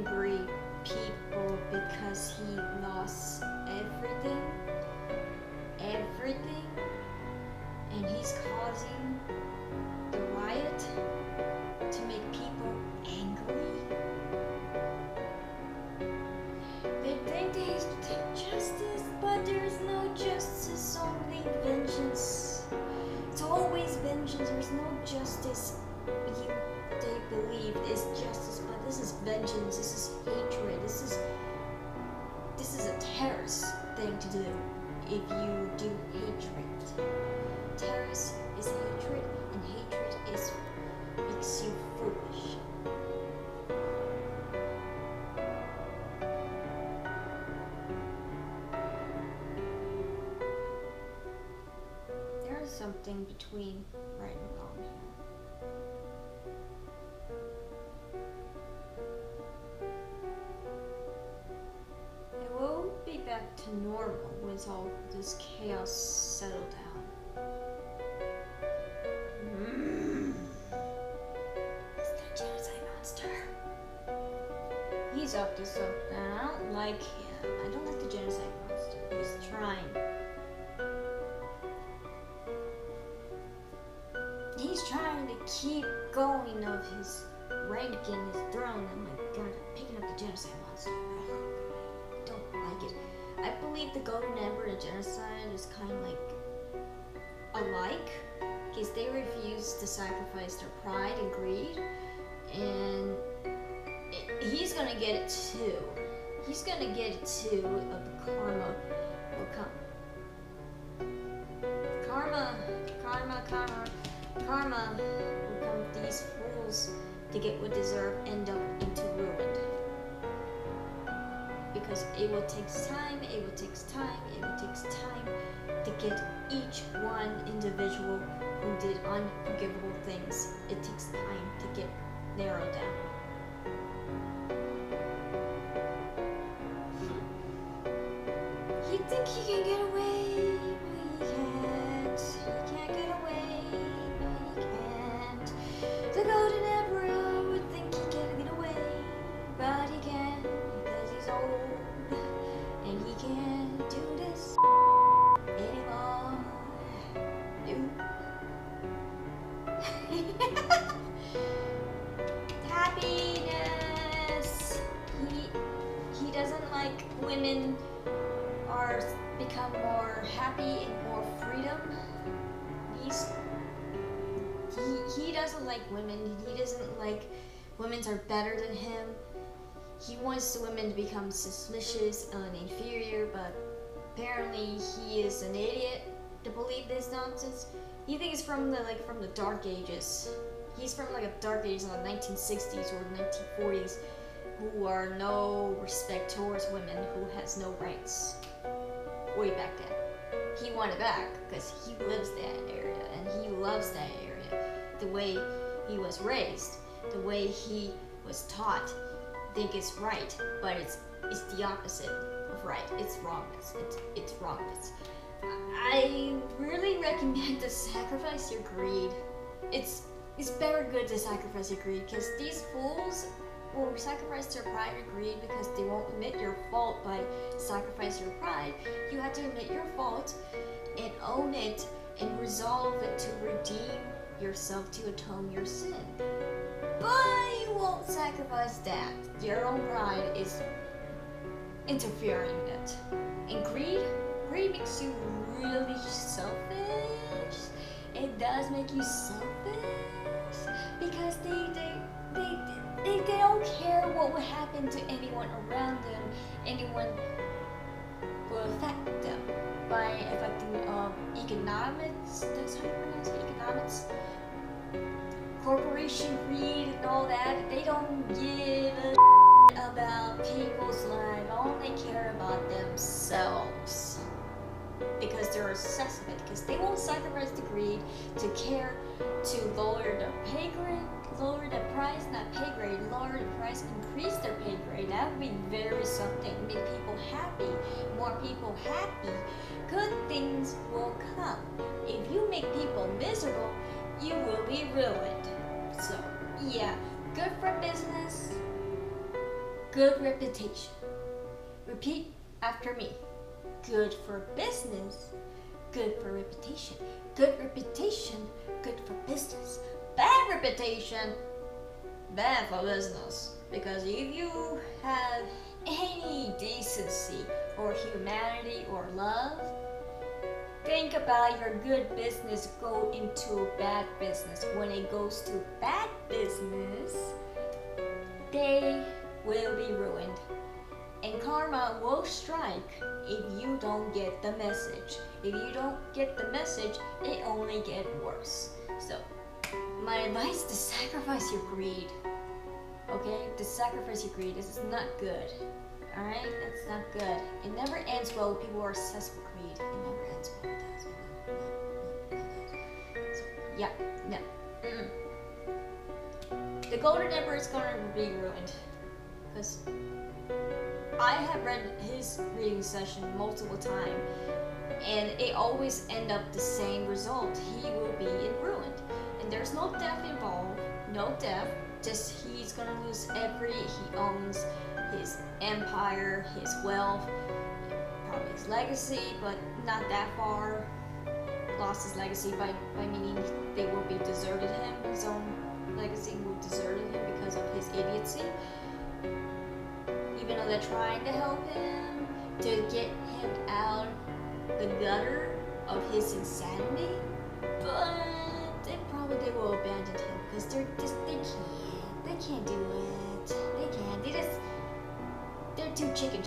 angry people because he lost everything, and he's causing the riot to make people angry. They think there's justice, but there's no justice, only vengeance. It's always vengeance, there's no justice. They believe is justice, but this is vengeance, this is hatred, this is a terrorist thing to do if you do hatred. Terrorist is hatred, and hatred makes you foolish. There is something between right and wrong here. It will be back to normal once all this chaos settled down. It's the genocide monster. He's up to something. I don't like him. I don't like the genocide monster. He's trying. He's trying to keep going of his ranking, his throne. Oh my god, I'm picking up the genocide monster. I don't like it. I believe the Golden Emperor and genocide is kind of like alike, because they refuse to sacrifice their pride and greed, and he's gonna get it too. He's gonna get it too of the karma will come. Karma will come. These fools to get what deserve end up into ruin. Because it will take time to get each one individual who did unforgivable things. It takes time to get narrowed down. He thinks he can get away, but he can't. He can't get away, but he can't. The Golden Emperor would think he can get away, but he can't, because he's old, and he can't do this anymore. Happiness. He doesn't like women are become more happy and more freedom. He doesn't like women. He doesn't like women are better than him. He wants the women to become suspicious and inferior, but apparently he is an idiot to believe this nonsense. He thinks from the Dark Ages. He's from like a Dark Ages in the 1960s or 1940s, who are no respect towards women, who has no rights. Way back then. He wanted back because he lives that area and he loves that area. The way he was raised, the way he was taught, think it's right, but it's the opposite of right. It's wrongness. It's wrongness. I really recommend to sacrifice your greed. It's better good to sacrifice your greed, because these fools will sacrifice their pride or greed because they won't admit your fault by sacrificing your pride. You have to admit your fault and own it and resolve it to redeem yourself, to atone your sin. But you won't sacrifice that. Your own pride is interfering in it. And greed makes you really selfish. It does make you selfish because they don't care what will happen to anyone around them. Anyone will affect them by affecting economics. That's how you pronounce it, economics. Corporation greed and all that. They don't give a about people's lives. All they care about themselves. Because they're obsessed with it. Because they won't sacrifice the greed to care to lower their pay grade, lower the price, not pay grade, lower the price, increase their pay grade. That would be very something. Make people happy. More people happy, good things will come. If you make people miserable, you will be ruined. So, yeah, good for business, Good reputation. Repeat after me. Good for business, good for reputation. Good reputation, good for business. Bad reputation, bad for business. Because if you have any decency or humanity or love, think about your good business go into bad business. When it goes to bad business, they will be ruined. And karma will strike if you don't get the message. If you don't get the message, it only gets worse. So, my advice, to sacrifice your greed. Okay? To sacrifice your greed. This is not good. Alright? That's not good. It never ends well when people are obsessed with greed. It never ends well. So, yeah. No. The Golden Emperor is gonna be ruined. Because I have read his reading session multiple times, and it always end up the same result. He will be ruined, and there's no death involved. No death. Just he's gonna lose he owns his empire, his wealth, probably his legacy, but not that far. Lost his legacy by meaning they will be deserted him. His own legacy will desert him because of his idiocy. Even though they're trying to help him to get him out the gutter of his insanity, but they will abandon him because they can't do it. They're too chicken.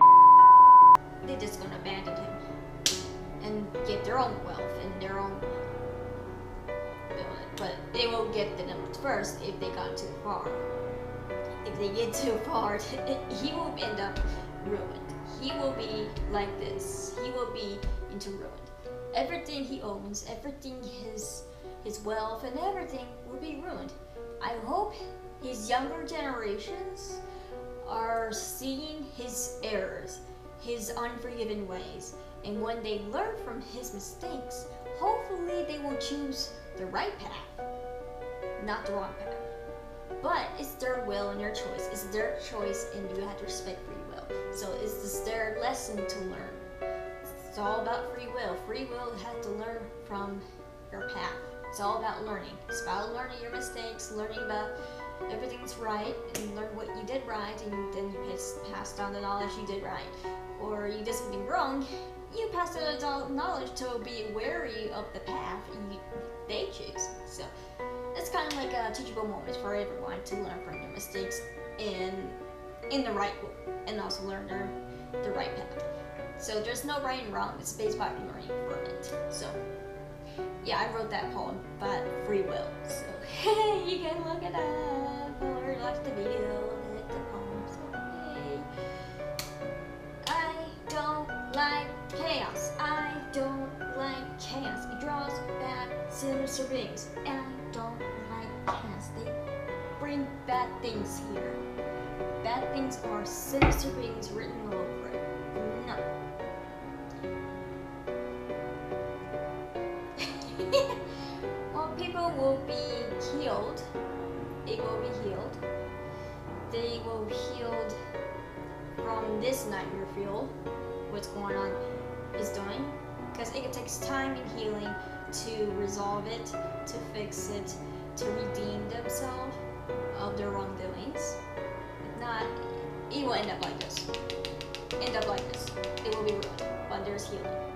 They're just gonna abandon him and get their own wealth and their own. But they will get the numbers first if they got too far. If they get too far, he will end up ruined. He will be like this. He will be into ruin. Everything he owns, everything his wealth and everything will be ruined. I hope his younger generations are seeing his errors, his unforgiven ways, and when they learn from his mistakes, hopefully they will choose the right path, not the wrong path. But it's their will and their choice. It's their choice, and you have to respect free will. So it's just their lesson to learn. It's all about free will. Free will has to learn from your path. It's all about learning. It's about learning your mistakes, learning about everything's right, and learn what you did right, and then you pass down the knowledge you did right. Or you did something wrong, you pass down the knowledge to be wary of the path they choose. So it's kind of like a teachable moment for everyone to learn from their mistakes in the right way, and also learn the right path. So there's no right and wrong. It's based on learning from it. So yeah, I wrote that poem about free will. So hey, you can look it up or watch the video and the poem. So hey, I don't like chaos. I don't like chaos. It draws bad sinister beings. And I don't like chaos. They bring bad things here. Bad things are sinister beings written all over it. No. Well, people will be healed. They will be healed. They will be healed from this nightmare field. What's going on is doing. Because it takes time and healing to resolve it, to fix it, to redeem themselves of their wrongdoings. If not, it will end up like this. It will be ruined, but there's healing.